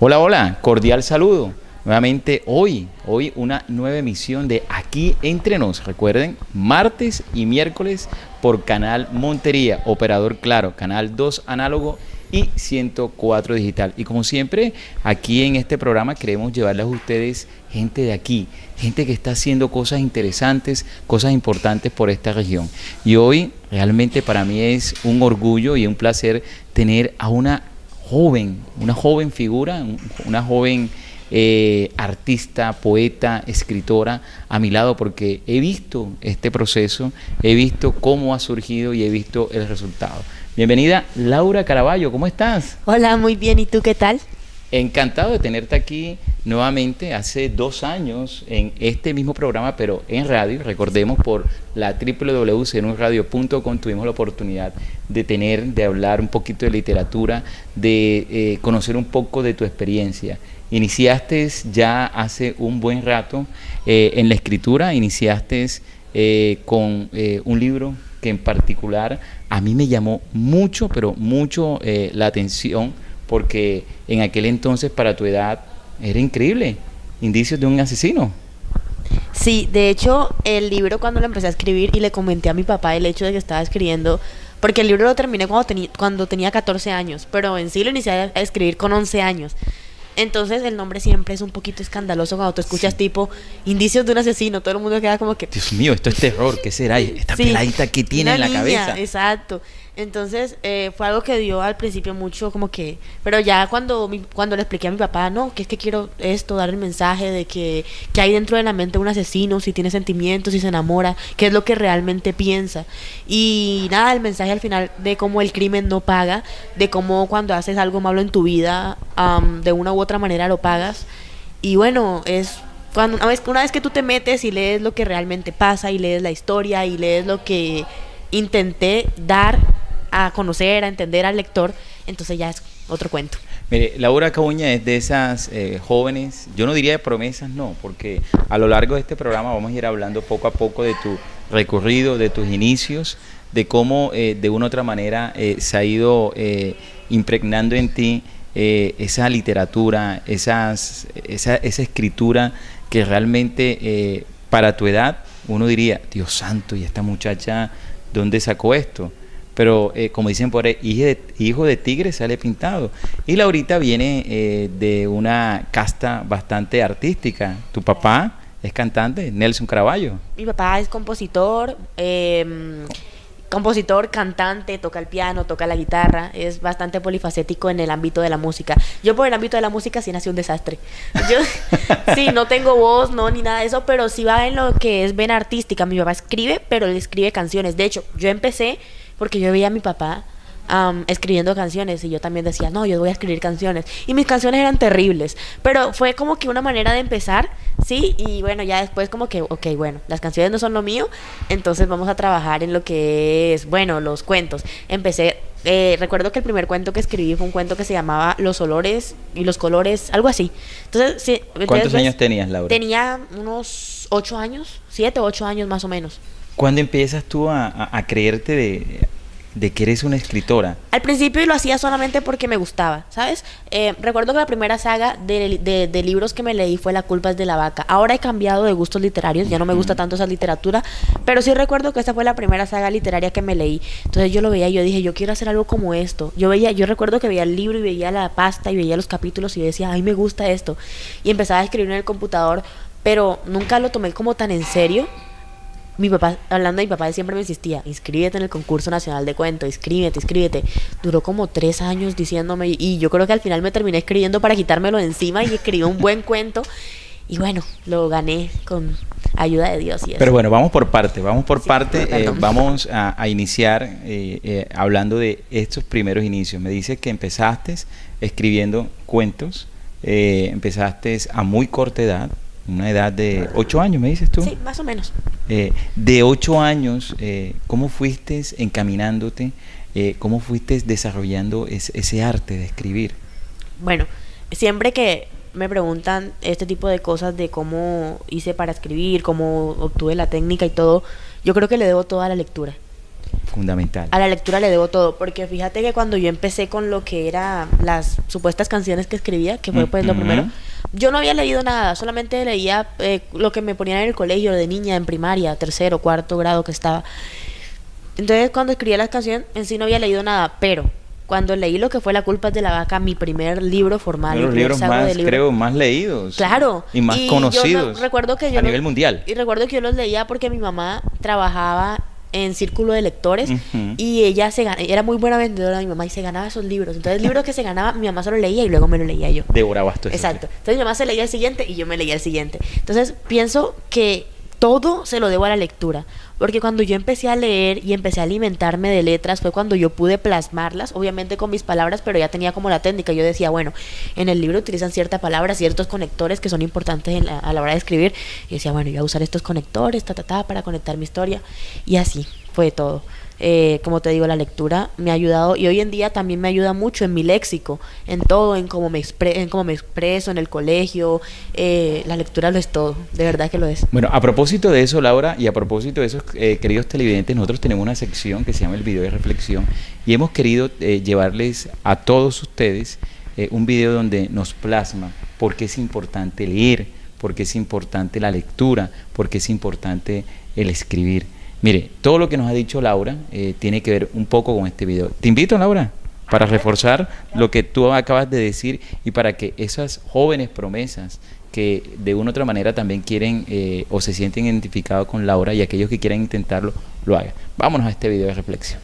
Hola, hola, cordial saludo. Nuevamente hoy una nueva emisión de Aquí Entre Nos. Recuerden, martes y miércoles por Canal Montería, Operador Claro, Canal 2 Análogo y 104 Digital. Y como siempre, aquí en este programa queremos llevarles a ustedes gente de aquí, gente que está haciendo cosas interesantes, cosas importantes por esta región. Y hoy realmente para mí es un orgullo y un placer tener a una joven figura, una joven artista, poeta, escritora a mi lado, porque he visto este proceso, he visto cómo ha surgido y he visto el resultado. Bienvenida, Laura Caraballo, ¿cómo estás? Hola, muy bien. ¿Y tú qué tal? Encantado de tenerte aquí nuevamente. Hace 2 años en este mismo programa, pero en radio, recordemos, por la www.cenusradio.com tuvimos la oportunidad de hablar un poquito de literatura, de conocer un poco de tu experiencia. Iniciaste ya hace un buen rato en la escritura, iniciaste con un libro que en particular a mí me llamó mucho, pero mucho la atención, porque en aquel entonces para tu edad era increíble, Indicios de un asesino. Sí, de hecho, el libro cuando lo empecé a escribir y le comenté a mi papá el hecho de que estaba escribiendo, porque el libro lo terminé cuando tenía 14 años, pero en sí lo inicié a escribir con 11 años. Entonces el nombre siempre es un poquito escandaloso cuando tú escuchas tipo Indicios de un asesino, todo el mundo queda como que... Dios mío, esto es terror, ¿qué será? Esta sí, peladita que tiene en la niña, cabeza. exacto. Entonces fue algo que dio al principio mucho como que... Pero ya cuando le expliqué a mi papá, no, que es que quiero esto, dar el mensaje de que hay dentro de la mente un asesino, si tiene sentimientos, si se enamora, qué es lo que realmente piensa. Y nada, el mensaje al final de cómo el crimen no paga, de cómo cuando haces algo malo en tu vida, de una u otra manera lo pagas. Y bueno, es... una vez que tú te metes y lees lo que realmente pasa y lees la historia y lees lo que intenté dar a conocer, a entender al lector, entonces ya es otro cuento. Mire, Laura Cabuña es de esas jóvenes, yo no diría de promesas, no, porque a lo largo de este programa vamos a ir hablando poco a poco de tu recorrido, de tus inicios, de cómo de una u otra manera se ha ido impregnando en ti esa literatura, esa escritura que realmente para tu edad uno diría, Dios santo, ¿y esta muchacha dónde sacó esto? Pero como dicen por ahí, hijo de tigre sale pintado. Y Laurita viene de una casta bastante artística. Tu papá es cantante, Nelson Caraballo. Mi papá es compositor, cantante, toca el piano, toca la guitarra, es bastante polifacético en el ámbito de la música. Yo por el ámbito de la música sí nací un desastre. Yo sí, no tengo voz, no, ni nada de eso, pero sí va en lo que es vena artística. Mi papá escribe, pero él escribe canciones. De hecho, yo empecé porque yo veía a mi papá escribiendo canciones y yo también decía, no, yo voy a escribir canciones. Y mis canciones eran terribles, pero fue como que una manera de empezar, ¿sí? Y bueno, ya después como que, ok, bueno, las canciones no son lo mío, entonces vamos a trabajar en lo que es, bueno, los cuentos. Recuerdo que el primer cuento que escribí fue un cuento que se llamaba Los olores y los colores, algo así. Entonces, sí, ¿Cuántos años tenías, Laura? Tenía unos 8 años, 7 o 8 años más o menos. ¿Cuándo empiezas tú a creerte de que eres una escritora? Al principio lo hacía solamente porque me gustaba, ¿sabes? Recuerdo que la primera saga de libros que me leí fue La culpa es de la vaca. Ahora he cambiado de gustos literarios, ya no me gusta tanto esa literatura, pero sí recuerdo que esta fue la primera saga literaria que me leí. Entonces yo lo veía y yo dije, yo quiero hacer algo como esto. Yo recuerdo que veía el libro y veía la pasta y veía los capítulos y decía, ay, me gusta esto. Y empezaba a escribir en el computador, pero nunca lo tomé como tan en serio. Mi papá, hablando de mi papá, él siempre me insistía, inscríbete en el concurso nacional de cuento, inscríbete. Duró como 3 años diciéndome, y yo creo que al final me terminé escribiendo para quitármelo de encima y escribí un buen cuento. Y bueno, lo gané con ayuda de Dios y eso. Pero bueno, vamos por parte. Sí, Vamos a iniciar hablando de estos primeros inicios. Me dices que empezaste escribiendo cuentos, empezaste a muy corta edad, una edad de 8 años, ¿me dices tú? Sí, más o menos. De 8 años, ¿cómo fuiste encaminándote? ¿Cómo fuiste desarrollando ese arte de escribir? Bueno, siempre que me preguntan este tipo de cosas de cómo hice para escribir, cómo obtuve la técnica y todo, yo creo que le debo toda la lectura. Fundamental. A la lectura le debo todo, porque fíjate que cuando yo empecé con lo que era las supuestas canciones que escribía, que fue pues lo primero, yo no había leído nada, solamente leía lo que me ponían en el colegio de niña, en primaria, tercero, cuarto grado que estaba. Entonces cuando escribía las canciones en sí no había leído nada, pero cuando leí lo que fue La culpa es de la vaca, mi primer libro formal, Uno de los libros más, creo, más leídos. Claro. Y más conocidos recuerdo que a nivel mundial. Y recuerdo que yo los leía porque mi mamá trabajaba en círculo de lectores y ella era muy buena vendedora, mi mamá, y se ganaba esos libros. Entonces el libro que se ganaba, mi mamá se lo leía y luego me lo leía yo. Devorabas todo eso. Exacto. Entonces mi mamá se leía el siguiente y yo me leía el siguiente. Entonces pienso que todo se lo debo a la lectura, porque cuando yo empecé a leer y empecé a alimentarme de letras fue cuando yo pude plasmarlas, obviamente con mis palabras, pero ya tenía como la técnica. Yo decía, bueno, en el libro utilizan cierta palabra, ciertos conectores que son importantes a la hora de escribir, y decía, bueno, yo voy a usar estos conectores, para conectar mi historia, y así fue todo. Como te digo, la lectura me ha ayudado y hoy en día también me ayuda mucho en mi léxico, en todo, en cómo me expreso en el colegio. La lectura lo es todo, de verdad que lo es. Bueno, a propósito de eso, Laura, y a propósito de eso, queridos televidentes, nosotros tenemos una sección que se llama el video de reflexión y hemos querido llevarles a todos ustedes un video donde nos plasma por qué es importante leer, por qué es importante la lectura, por qué es importante el escribir. Mire, todo lo que nos ha dicho Laura tiene que ver un poco con este video. Te invito, Laura, para reforzar lo que tú acabas de decir y para que esas jóvenes promesas que de una u otra manera también quieren o se sienten identificados con Laura y aquellos que quieran intentarlo, lo hagan. Vámonos a este video de reflexión.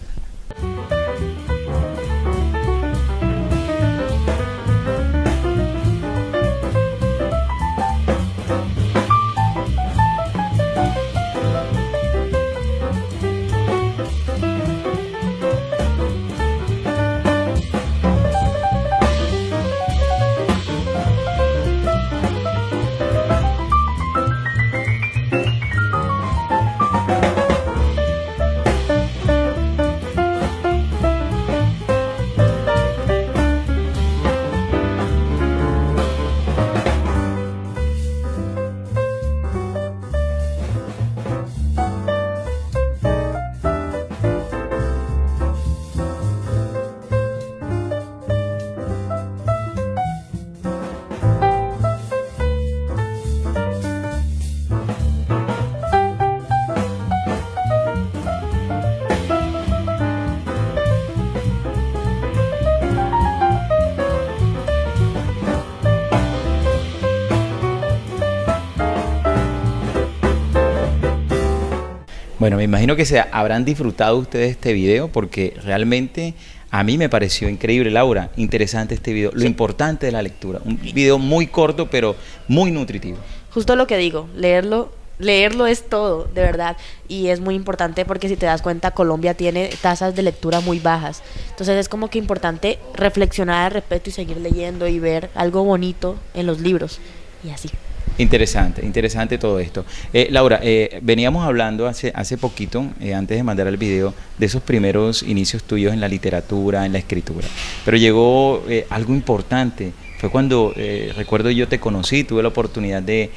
Bueno, me imagino que se habrán disfrutado ustedes este video porque realmente a mí me pareció increíble, Laura, interesante este video, lo importante de la lectura, un video muy corto pero muy nutritivo. Justo lo que digo, leerlo es todo, de verdad, y es muy importante porque si te das cuenta Colombia tiene tasas de lectura muy bajas, entonces es como que importante reflexionar al respecto y seguir leyendo y ver algo bonito en los libros y así. Interesante todo esto. Laura, veníamos hablando hace poquito, antes de mandar el video, de esos primeros inicios tuyos en la literatura, en la escritura. Pero llegó algo importante. Fue cuando, recuerdo yo te conocí, tuve la oportunidad de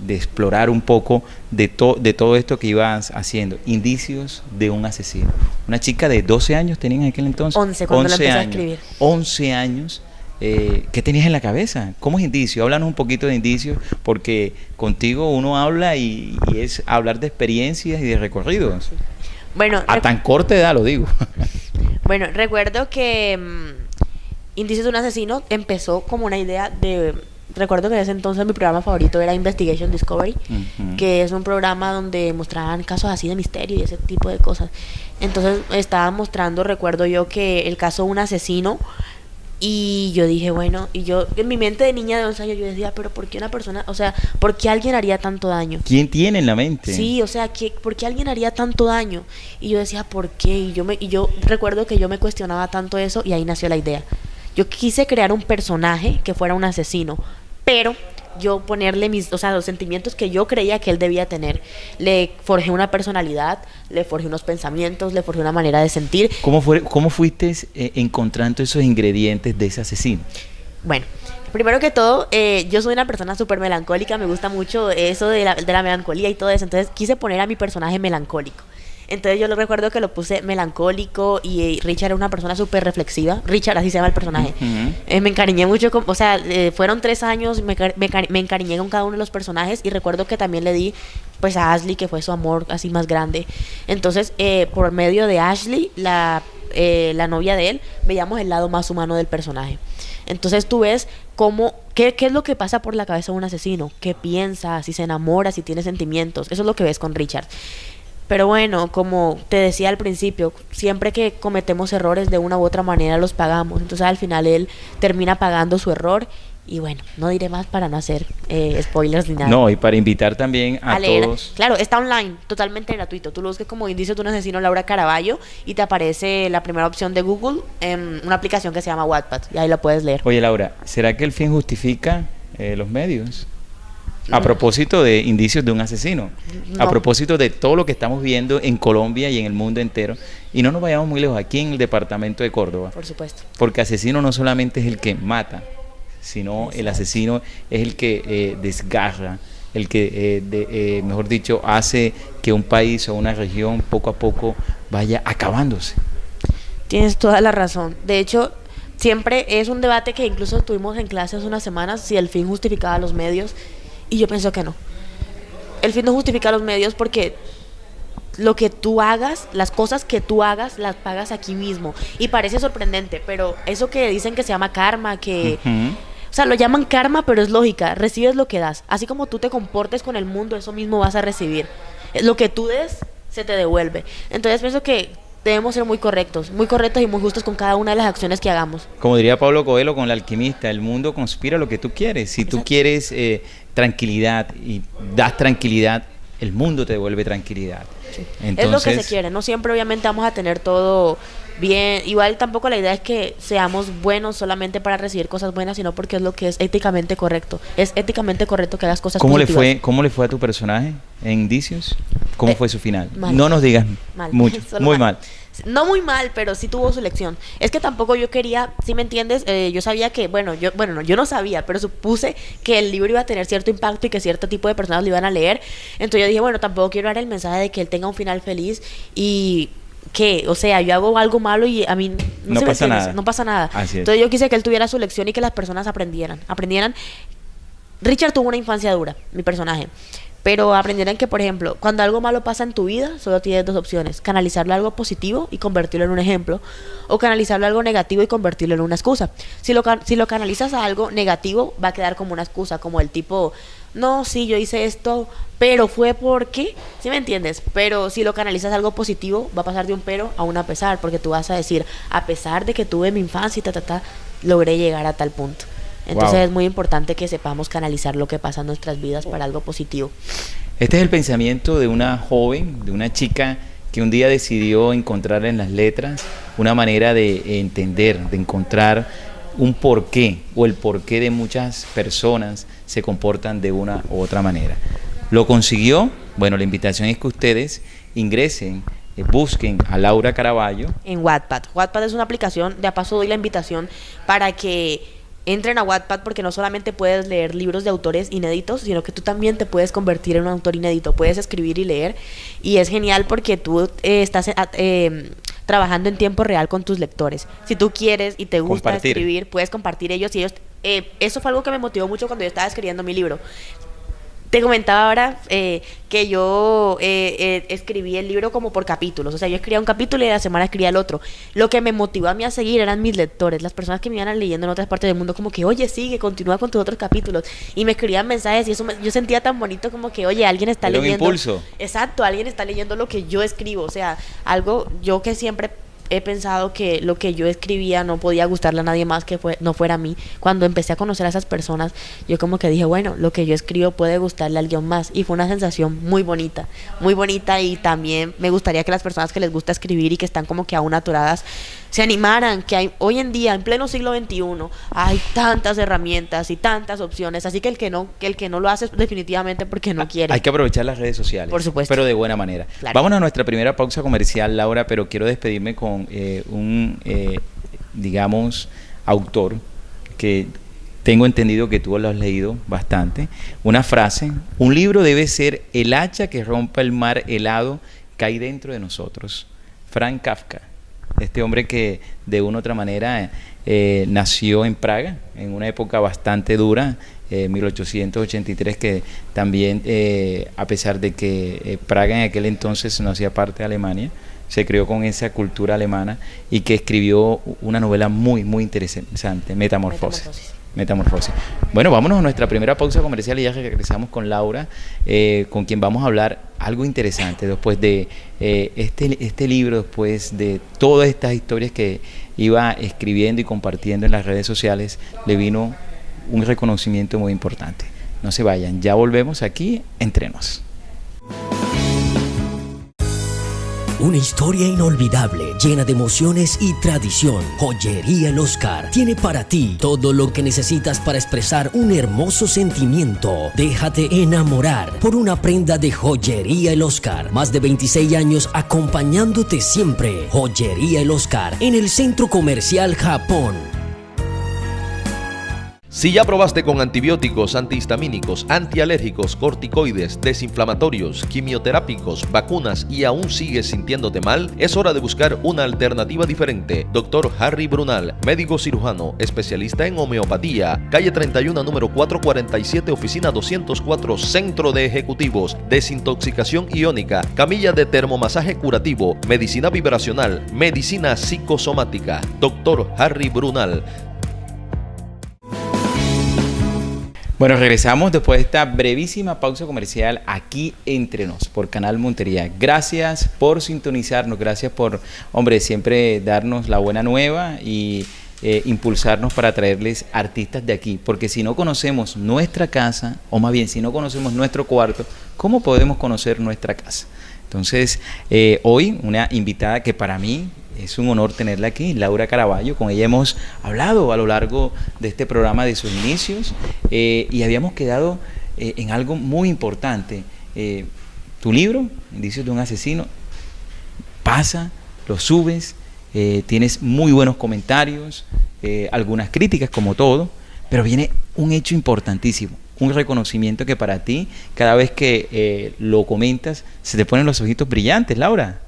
explorar un poco de todo esto que ibas haciendo. Indicios de un asesino. Una chica de 12 años tenía en aquel entonces. 11, cuando la empecé a escribir. 11 años. ¿Qué tenías en la cabeza? ¿Cómo es Indicio? Háblanos un poquito de Indicios, porque contigo uno habla y es hablar de experiencias y de recorridos. Bueno, a tan corta edad lo digo. Bueno, recuerdo que Indicios de un asesino empezó como una idea de... Recuerdo que en ese entonces mi programa favorito era Investigation Discovery, que es un programa donde mostraban casos así de misterio y ese tipo de cosas. Entonces estaba mostrando, recuerdo yo, que el caso de un asesino. Y yo dije, bueno, y yo en mi mente de niña de 11 años yo decía, pero ¿por qué una persona, o sea, por qué alguien haría tanto daño? ¿Quién tiene en la mente? Sí, o sea, ¿por qué alguien haría tanto daño? Y yo decía, ¿por qué? Y yo recuerdo que yo me cuestionaba tanto eso y ahí nació la idea. Yo quise crear un personaje que fuera un asesino, pero yo ponerle los sentimientos que yo creía que él debía tener. Le forjé una personalidad, le forjé unos pensamientos, le forjé una manera de sentir. ¿Cómo fuiste encontrando esos ingredientes de ese asesino? Bueno, primero que todo, yo soy una persona súper melancólica, me gusta mucho eso de la melancolía y todo eso, entonces quise poner a mi personaje melancólico. Entonces yo lo recuerdo que lo puse melancólico y Richard era una persona súper reflexiva. Richard, así se llama el personaje. Me encariñé mucho con, o sea, fueron 3 años, me encariñé con cada uno de los personajes y recuerdo que también le di pues a Ashley, que fue su amor así más grande. Entonces, por medio de Ashley, la novia de él, veíamos el lado más humano del personaje. Entonces tú ves qué es lo que pasa por la cabeza de un asesino, qué piensa, si se enamora, si tiene sentimientos. Eso es lo que ves con Richard. Pero bueno, como te decía al principio, siempre que cometemos errores de una u otra manera los pagamos. Entonces al final él termina pagando su error. Y bueno, no diré más para no hacer spoilers ni nada. No, y para invitar también a leer. todos. Claro, está online, totalmente gratuito. Tú lo buscas como Indicios de un asesino, Laura Caraballo, y te aparece la primera opción de Google en una aplicación que se llama Wattpad, y ahí la puedes leer. Oye, Laura, ¿será que el fin justifica los medios? A propósito de Indicios de un asesino, No. a propósito de todo lo que estamos viendo en Colombia y en el mundo entero, y no nos vayamos muy lejos, aquí en el departamento de Córdoba, Por supuesto. porque asesino no solamente es el que mata, sino Exacto. el asesino es el que desgarra, el que, mejor dicho, hace que un país o una región poco a poco vaya acabándose. Tienes toda la razón. De hecho, siempre es un debate que incluso tuvimos en clase hace unas semanas, si el fin justificaba los medios, y yo pienso que no. El fin no justifica los medios porque lo que tú hagas, las cosas que tú hagas, las pagas aquí mismo. Y parece sorprendente, pero eso que dicen que se llama karma, que... O sea, lo llaman karma, pero es lógica. Recibes lo que das. Así como tú te comportes con el mundo, eso mismo vas a recibir. Lo que tú des, se te devuelve. Entonces pienso que debemos ser muy correctos y muy justos con cada una de las acciones que hagamos. Como diría Pablo Coelho con El alquimista, el mundo conspira lo que tú quieres. Si tú quieres tranquilidad y das tranquilidad, el mundo te devuelve tranquilidad. Sí. Entonces, es lo que se quiere. No siempre obviamente vamos a tener todo bien. Igual tampoco la idea es que seamos buenos solamente para recibir cosas buenas, sino porque es lo que es éticamente correcto. Es éticamente correcto que hagas cosas positivas. ¿Cómo le fue a tu personaje en Indicios? ¿Cómo fue su final? Mal. No nos digas Mal. mucho, Solo muy mal. No muy mal, pero sí tuvo su lección. Es que tampoco yo quería, ¿sí me entiendes? Yo sabía que, yo no sabía, pero supuse que el libro iba a tener cierto impacto y que cierto tipo de personas lo iban a leer. Entonces yo dije, bueno, tampoco quiero dar el mensaje de que él tenga un final feliz y que, o sea, yo hago algo malo y a mí no pasa nada. No pasa nada. Así es. Entonces yo quise que él tuviera su lección y que las personas aprendieran. Richard tuvo una infancia dura, mi personaje. Pero aprendieron que, por ejemplo, cuando algo malo pasa en tu vida, solo tienes 2 opciones: canalizarlo a algo positivo y convertirlo en un ejemplo, o canalizarlo a algo negativo y convertirlo en una excusa. Si lo canalizas a algo negativo, va a quedar como una excusa, como el tipo, no, sí, yo hice esto, pero fue porque, ¿sí me entiendes? Pero si lo canalizas a algo positivo, va a pasar de un pero a un a pesar, porque tú vas a decir, a pesar de que tuve mi infancia y logré llegar a tal punto. Entonces es muy importante que sepamos canalizar lo que pasa en nuestras vidas para algo positivo. Este es el pensamiento de una joven, de una chica que un día decidió encontrar en las letras una manera de entender, de encontrar un porqué o el porqué de muchas personas se comportan de una u otra manera. ¿Lo consiguió? Bueno, la invitación es que ustedes ingresen, busquen a Laura Caraballo en Wattpad. Wattpad es una aplicación, de a paso doy la invitación para que entren a Wattpad, porque no solamente puedes leer libros de autores inéditos, sino que tú también te puedes convertir en un autor inédito, puedes escribir y leer, y es genial porque tú estás trabajando en tiempo real con tus lectores. Si tú quieres y te gusta escribir, puedes compartir ellos y ellos. Eso fue algo que me motivó mucho cuando yo estaba escribiendo mi libro. Te comentaba ahora que yo escribí el libro como por capítulos. O sea, yo escribía un capítulo y a la semana escribía el otro. Lo que me motivó a mí a seguir eran mis lectores, las personas que me iban leyendo en otras partes del mundo, como que, oye, sigue, continúa con tus otros capítulos. Y me escribían mensajes y eso yo sentía tan bonito, como que, oye, alguien está leyendo. Un impulso. Exacto, alguien está leyendo lo que yo escribo. O sea, algo, yo que siempre he pensado que lo que yo escribía no podía gustarle a nadie más que no fuera a mí. Cuando empecé a conocer a esas personas, yo como que dije, bueno, lo que yo escribo puede gustarle a alguien más. Y fue una sensación muy bonita, y también me gustaría que las personas que les gusta escribir y que están como que aún atoradas, se animaran, que hoy en día, en pleno siglo XXI, hay tantas herramientas y tantas opciones, así que el que no lo hace es definitivamente porque no quiere. Hay que aprovechar las redes sociales. Por supuesto. Pero de buena manera. Claro. Vamos a nuestra primera pausa comercial, Laura, pero quiero despedirme con digamos, autor que tengo entendido que tú lo has leído bastante. Una frase: un libro debe ser el hacha que rompa el mar helado ¿Qué hay dentro de nosotros? Franz Kafka, este hombre que de una u otra manera nació en Praga, en una época bastante dura, 1883, que también, a pesar de que Praga en aquel entonces no hacía parte de Alemania, se crió con esa cultura alemana y que escribió una novela muy, muy interesante, Metamorfosis. Bueno, vámonos a nuestra primera pausa comercial y ya regresamos con Laura, con quien vamos a hablar algo interesante después de este libro, después de todas estas historias que iba escribiendo y compartiendo en las redes sociales, le vino un reconocimiento muy importante. No se vayan, ya volvemos aquí entre nos. Una historia inolvidable, llena de emociones y tradición. Joyería El Oscar tiene para ti todo lo que necesitas para expresar un hermoso sentimiento. Déjate enamorar por una prenda de Joyería El Oscar. Más de 26 años acompañándote siempre. Joyería El Oscar en el Centro Comercial Japón. Si ya probaste con antibióticos, antihistamínicos, antialérgicos, corticoides, desinflamatorios, quimioterápicos, vacunas y aún sigues sintiéndote mal, es hora de buscar una alternativa diferente. Dr. Harry Brunal, médico cirujano, especialista en homeopatía, calle 31, número 447, oficina 204, Centro de Ejecutivos, desintoxicación iónica, camilla de termomasaje curativo, medicina vibracional, medicina psicosomática. Dr. Harry Brunal. Bueno, regresamos después de esta brevísima pausa comercial aquí entre nos por Canal Montería. Gracias por sintonizarnos, gracias por, hombre, siempre darnos la buena nueva y impulsarnos para traerles artistas de aquí, porque si no conocemos nuestra casa, o más bien si no conocemos nuestro cuarto, ¿cómo podemos conocer nuestra casa? Entonces, hoy una invitada que para mí es un honor tenerla aquí, Laura Caraballo. Con ella hemos hablado a lo largo de este programa de sus inicios y habíamos quedado en algo muy importante. Tu libro, Indicios de un asesino, pasa, lo subes, tienes muy buenos comentarios, algunas críticas como todo, pero viene un hecho importantísimo, un reconocimiento que para ti, cada vez que lo comentas, se te ponen los ojitos brillantes, Laura.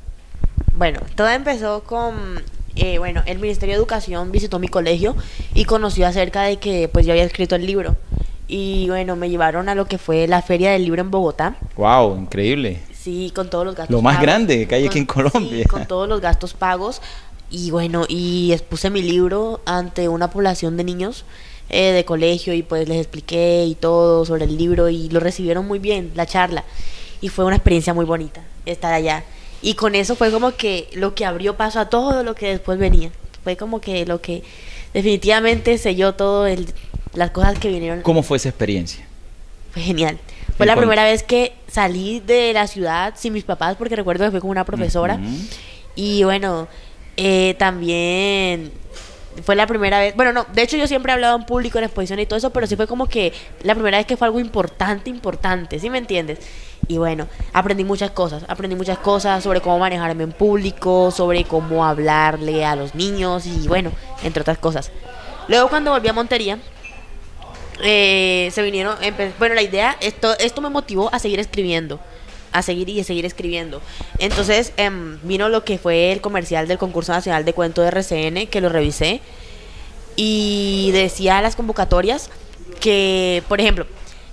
Bueno, todo empezó con, el Ministerio de Educación visitó mi colegio y conoció acerca de que pues yo había escrito el libro. Y bueno, me llevaron a lo que fue la Feria del Libro en Bogotá. ¡Wow! Increíble. Sí, con todos los gastos lo más pagos, grande que hay aquí en Colombia. Sí, con todos los gastos pagos. Y bueno, y expuse mi libro ante una población de niños de colegio y pues les expliqué y todo sobre el libro y lo recibieron muy bien, la charla. Y fue una experiencia muy bonita estar allá. Y con eso fue como que lo que abrió paso a todo lo que después venía. Fue como que lo que definitivamente selló todo las cosas que vinieron. ¿Cómo fue esa experiencia? Fue genial. Fue la primera vez que salí de la ciudad sin mis papás, porque recuerdo que fue con una profesora. Uh-huh. Y bueno, también fue la primera vez. Bueno, no, de hecho yo siempre he hablado en público, en exposiciones y todo eso, pero sí fue como que la primera vez que fue algo importante, ¿sí me entiendes? Y bueno, aprendí muchas cosas sobre cómo manejarme en público, sobre cómo hablarle a los niños y bueno, entre otras cosas. Luego cuando volví a Montería, se vinieron, bueno, la idea, esto me motivó a seguir escribiendo, a seguir escribiendo. Entonces vino lo que fue el comercial del Concurso Nacional de Cuento de RCN, que lo revisé y decía las convocatorias que, por ejemplo,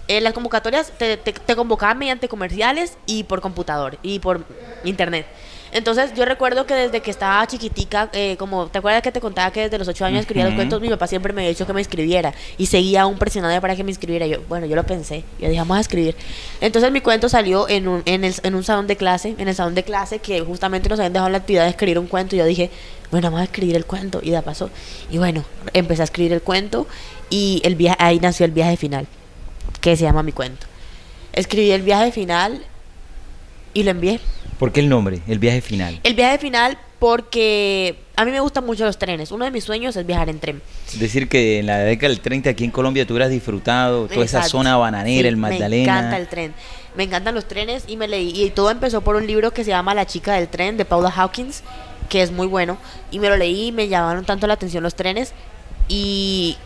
las convocatorias te convocaban mediante comerciales y por computador y por internet. Entonces yo recuerdo que desde que estaba chiquitica, como te acuerdas que te contaba que desde los 8 años escribía los cuentos, mi papá siempre me había dicho que me escribiera y seguía aún presionando para que me escribiera. Yo lo pensé, yo dije, vamos a escribir. Entonces mi cuento salió en un salón de clase, en el salón de clase que justamente nos habían dejado la actividad de escribir un cuento y yo dije, bueno, vamos a escribir el cuento y da pasó. Y bueno, empecé a escribir el cuento y ahí nació el viaje final, que se llama mi cuento. Escribí el viaje final y lo envié. ¿Por qué el nombre? El viaje final. El viaje final porque a mí me gustan mucho los trenes. Uno de mis sueños es viajar en tren. Es decir, que en la década del 30 aquí en Colombia tú hubieras disfrutado toda esa zona bananera, sí, el Magdalena. Me encanta el tren. Me encantan los trenes y me leí. Y todo empezó por un libro que se llama La chica del tren, de Paula Hawkins, que es muy bueno. Y me lo leí y me llamaron tanto la atención los trenes. Y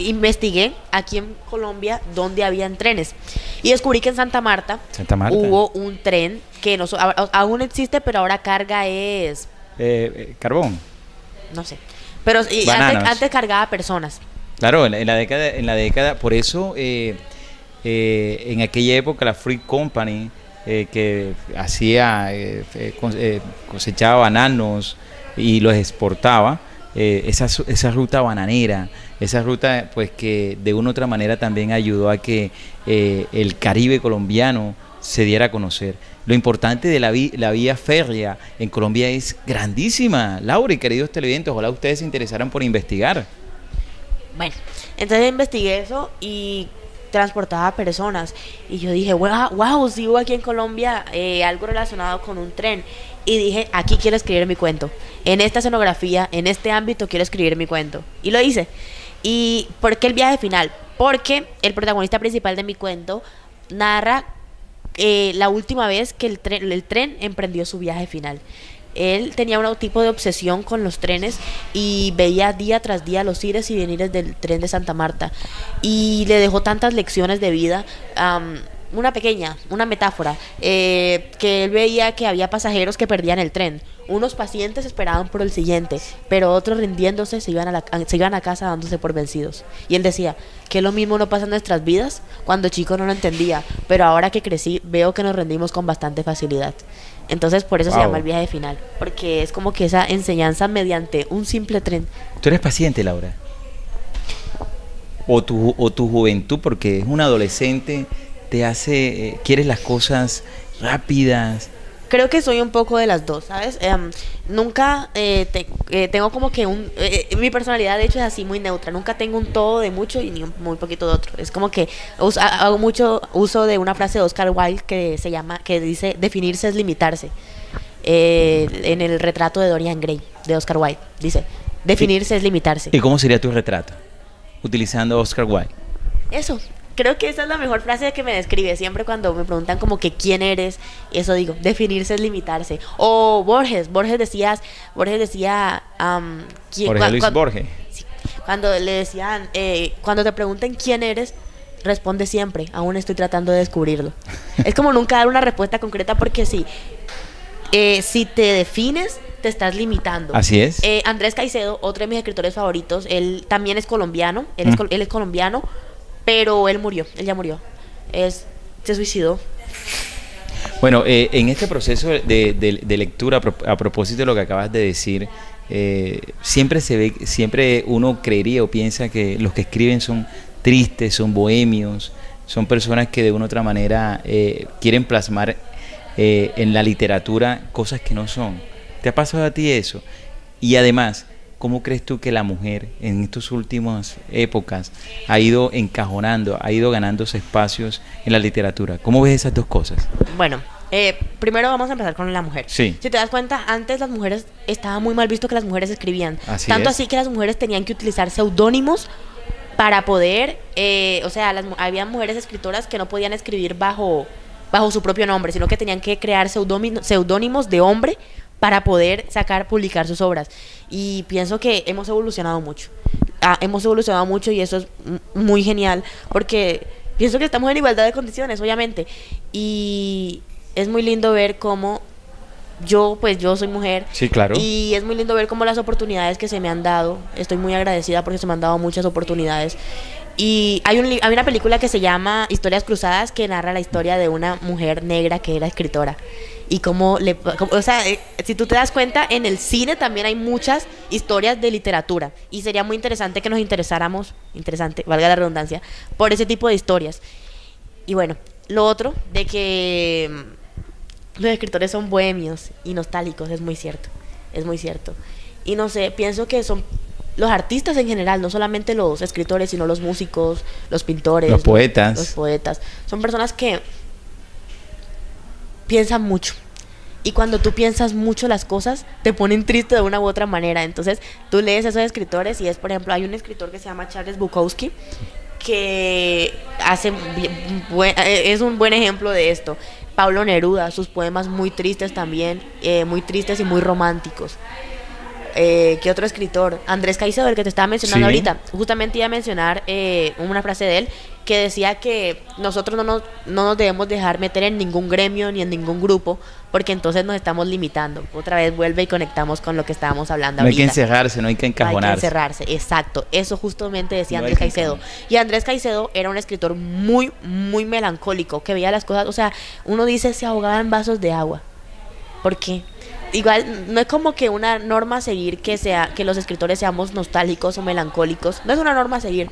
investigué aquí en Colombia dónde habían trenes y descubrí que en Santa Marta, hubo un tren que no, aún existe, pero ahora carga es... carbón. No sé. Pero antes cargaba personas. Claro, en la década, por eso en aquella época la Fruit Company que hacía, cosechaba bananos y los exportaba, esa ruta bananera, esa ruta pues que de una u otra manera también ayudó a que el Caribe colombiano se diera a conocer. Lo importante de la vía férrea en Colombia es grandísima. Laura y queridos televidentes, ojalá ustedes se interesaran por investigar. Bueno, entonces investigué eso y transportaba personas y yo dije, wow, si hubo aquí en Colombia algo relacionado con un tren, y dije, aquí quiero escribir mi cuento, en esta escenografía, en este ámbito quiero escribir mi cuento, y lo hice. ¿Y por qué el viaje final? Porque el protagonista principal de mi cuento narra la última vez que el tren emprendió su viaje final. Él tenía un tipo de obsesión con los trenes y veía día tras día los ires y venires del tren de Santa Marta, y le dejó tantas lecciones de vida. Una metáfora, que él veía que había pasajeros que perdían el tren, unos pacientes esperaban por el siguiente, pero otros rindiéndose se iban a casa dándose por vencidos. Y él decía que lo mismo no pasa en nuestras vidas. Cuando chico no lo entendía, pero ahora que crecí veo que nos rendimos con bastante facilidad. Entonces por eso se llama el viaje final, porque es como que esa enseñanza mediante un simple tren. ¿Tú eres paciente, Laura? ¿O tu juventud, porque es un adolescente, te hace, quieres las cosas rápidas? Creo que soy un poco de las dos, ¿sabes? Nunca tengo como que mi personalidad de hecho es así muy neutra. Nunca tengo un todo de mucho y ni un muy poquito de otro. Es como que hago mucho uso de una frase de Oscar Wilde que dice, definirse es limitarse. En el retrato de Dorian Gray, de Oscar Wilde, dice, definirse es limitarse. ¿Y cómo sería tu retrato? Utilizando Oscar Wilde. Eso. Creo que esa es la mejor frase que me describe. Siempre cuando me preguntan como que quién eres, eso digo, definirse es limitarse. O Borges decía Jorge Luis Borges. Sí, cuando le decían, cuando te pregunten quién eres, responde siempre, aún estoy tratando de descubrirlo. Es como nunca dar una respuesta concreta, porque si te defines, te estás limitando. Así es. Andrés Caicedo, otro de mis escritores favoritos, él también es colombiano, él es colombiano, pero él ya murió. Se suicidó. Bueno, en este proceso de lectura, a propósito de lo que acabas de decir, siempre uno creería o piensa que los que escriben son tristes, son bohemios, son personas que de una u otra manera quieren plasmar en la literatura cosas que no son. ¿Te ha pasado a ti eso? Y además, ¿cómo crees tú que la mujer en estas últimas épocas ha ido encajonando, ha ido ganándose espacios en la literatura? ¿Cómo ves esas dos cosas? Bueno, primero vamos a empezar con la mujer. Sí. Si te das cuenta, antes las mujeres, estaba muy mal visto que las mujeres escribían. Así que las mujeres tenían que utilizar seudónimos para poder, había mujeres escritoras que no podían escribir bajo su propio nombre, sino que tenían que crear seudónimos de hombre para poder publicar sus obras. Y pienso que hemos evolucionado mucho. Y eso es muy genial, porque pienso que estamos en igualdad de condiciones, obviamente. Y es muy lindo ver cómo yo soy mujer. Sí, claro. Y es muy lindo ver cómo las oportunidades que se me han dado, estoy muy agradecida porque se me han dado muchas oportunidades. Y hay una película que se llama Historias Cruzadas, que narra la historia de una mujer negra que era escritora. Y si tú te das cuenta, en el cine también hay muchas historias de literatura. Y sería muy interesante que nos interesáramos, valga la redundancia, por ese tipo de historias. Y bueno, lo otro, de que los escritores son bohemios y nostálgicos, es muy cierto. Y no sé, pienso que son los artistas en general, no solamente los escritores, sino los músicos, los pintores, los poetas. Los poetas. Son personas que piensan mucho. Y cuando tú piensas mucho las cosas, te ponen triste de una u otra manera. Entonces, tú lees esos escritores y por ejemplo, hay un escritor que se llama Charles Bukowski, que es un buen ejemplo de esto. Pablo Neruda, sus poemas muy tristes también, muy tristes y muy románticos. ¿Qué otro escritor? Andrés Caicedo, el que te estaba mencionando Sí. ahorita. Justamente iba a mencionar una frase de él que decía que nosotros no nos debemos dejar meter en ningún gremio ni en ningún grupo, porque entonces nos estamos limitando. Otra vez vuelve y conectamos con lo que estábamos hablando No hay que ahorita. encerrarse, no hay que No hay que encajonarse. encerrarse, exacto. Eso justamente decía No hay Andrés que Caicedo. Y Andrés Caicedo era un escritor muy, muy melancólico, que veía las cosas, o sea, uno dice se ahogaba en vasos de agua. ¿Por qué? Igual, no es como que una norma a seguir que los escritores seamos nostálgicos o melancólicos. No es una norma a seguir,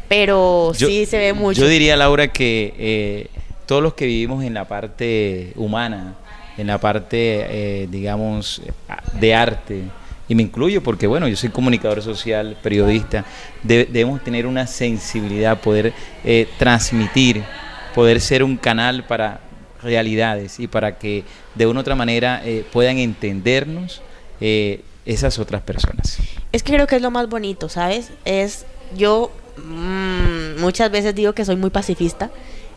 pero sí se ve mucho. Yo diría, Laura, que todos los que vivimos en la parte humana, en la parte, digamos, de arte, y me incluyo porque, bueno, yo soy comunicador social, periodista, debemos tener una sensibilidad, poder transmitir, poder ser un canal para realidades y para que de una u otra manera puedan entendernos esas otras personas. Es que creo que es lo más bonito, ¿sabes? Yo muchas veces digo que soy muy pacifista.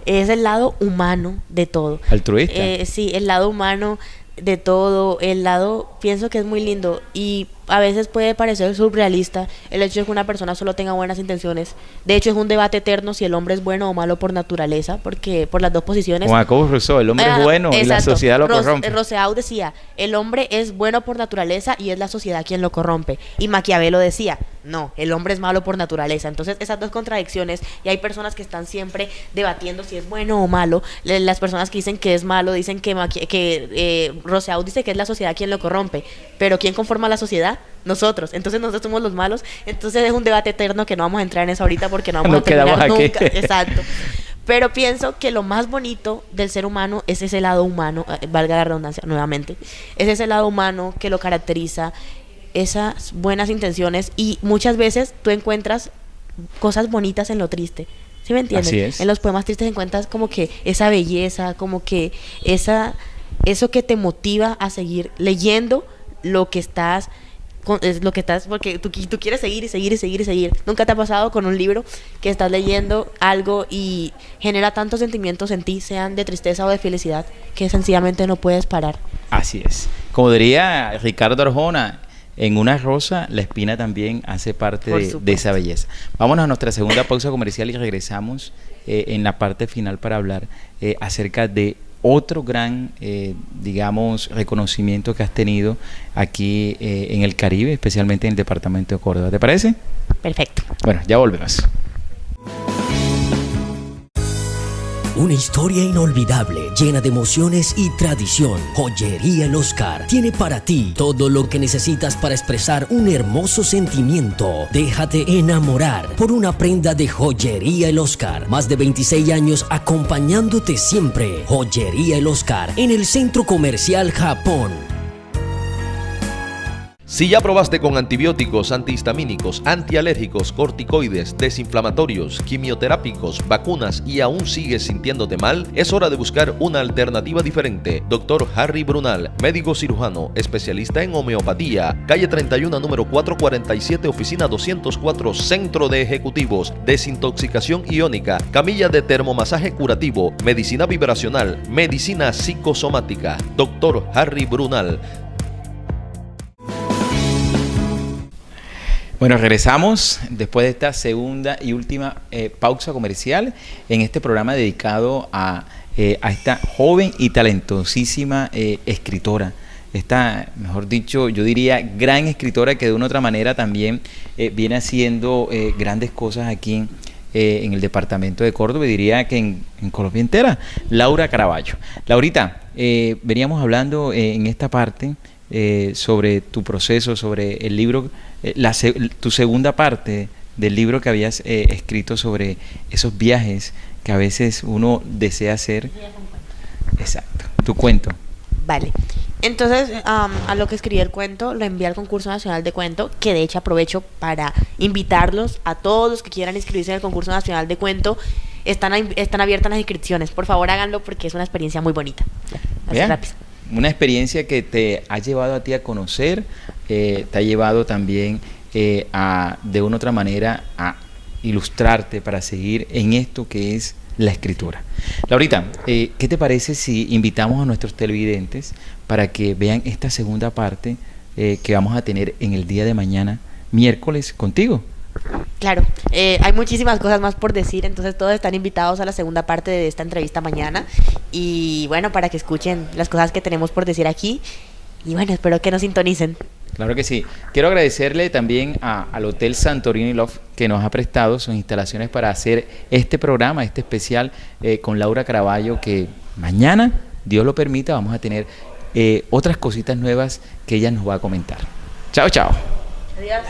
Es el lado humano de todo. Altruista. Sí, el lado humano de todo, el lado, pienso que es muy lindo y a veces puede parecer surrealista el hecho de que una persona solo tenga buenas intenciones. De hecho, es un debate eterno si el hombre es bueno o malo por naturaleza, porque por las dos posiciones. Como Jacobo Rousseau, el hombre es bueno y la Exacto. sociedad lo corrompe. Rousseau decía, el hombre es bueno por naturaleza y es la sociedad quien lo corrompe. Y Maquiavelo decía, no, el hombre es malo por naturaleza. Entonces, esas dos contradicciones, y hay personas que están siempre debatiendo si es bueno o malo. Las personas que dicen que es malo dicen que Rousseau dice que es la sociedad quien lo corrompe. Pero ¿quién conforma la sociedad? Nosotros. Entonces nosotros somos los malos. Entonces es un debate eterno que no vamos a entrar en eso ahorita porque no vamos Nos a terminar quedamos aquí. nunca. Exacto. Pero pienso que lo más bonito del ser humano es ese lado humano, valga la redundancia nuevamente, es ese lado humano que lo caracteriza, esas buenas intenciones, y muchas veces tú encuentras cosas bonitas en lo triste. ¿Sí me entiendes? Así es. En los poemas tristes encuentras como que esa belleza, como que eso que te motiva a seguir leyendo lo que estás porque tú quieres seguir y seguir y seguir y seguir. ¿Nunca te ha pasado con un libro que estás leyendo algo y genera tantos sentimientos en ti, sean de tristeza o de felicidad, que sencillamente no puedes parar? Así es. Como diría Ricardo Arjona, en una rosa la espina también hace parte Por de supuesto. esa belleza. Vámonos a nuestra segunda pausa comercial y regresamos en la parte final para hablar acerca de otro gran, digamos, reconocimiento que has tenido aquí en el Caribe, especialmente en el departamento de Córdoba. ¿Te parece? Perfecto. Bueno, ya volvemos. Una historia inolvidable, llena de emociones y tradición. Joyería El Oscar tiene para ti todo lo que necesitas para expresar un hermoso sentimiento. Déjate enamorar por una prenda de Joyería El Oscar. Más de 26 años acompañándote siempre. Joyería El Oscar en el Centro Comercial Japón. Si ya probaste con antibióticos, antihistamínicos, antialérgicos, corticoides, desinflamatorios, quimioterápicos, vacunas y aún sigues sintiéndote mal, es hora de buscar una alternativa diferente. Dr. Harry Brunal, médico cirujano, especialista en homeopatía, calle 31, número 447, oficina 204, Centro de Ejecutivos, desintoxicación iónica, camilla de termomasaje curativo, medicina vibracional, medicina psicosomática. Dr. Harry Brunal. Bueno, regresamos después de esta segunda y última pausa comercial en este programa dedicado a esta joven y talentosísima escritora. Esta, mejor dicho, yo diría gran escritora que de una u otra manera también viene haciendo grandes cosas aquí en el departamento de Córdoba, y diría que en Colombia entera. Laura Caraballo. Laurita, veníamos hablando en esta parte sobre tu proceso, sobre el libro, tu segunda parte del libro que habías escrito sobre esos viajes que a veces uno desea hacer. Exacto, tu cuento. Vale. Entonces, a lo que escribí el cuento, lo envié al concurso nacional de cuento, que de hecho aprovecho para invitarlos a todos los que quieran inscribirse en el concurso nacional de cuento. Están abiertas las inscripciones. Por favor, háganlo porque es una experiencia muy bonita. Así Bien. rápido. Una experiencia que te ha llevado a ti a conocer, te ha llevado también de una u otra manera a ilustrarte para seguir en esto que es la escritura. Laurita, ¿qué te parece si invitamos a nuestros televidentes para que vean esta segunda parte que vamos a tener en el día de mañana, miércoles, contigo. Claro, hay muchísimas cosas más por decir, entonces todos están invitados a la segunda parte de esta entrevista mañana y bueno, para que escuchen las cosas que tenemos por decir aquí y bueno, espero que nos sintonicen. Claro que sí. Quiero agradecerle también al Hotel Santorini Love que nos ha prestado sus instalaciones para hacer este programa, este especial con Laura Caraballo, que mañana, Dios lo permita, vamos a tener otras cositas nuevas que ella nos va a comentar. Chao, chao. Adiós.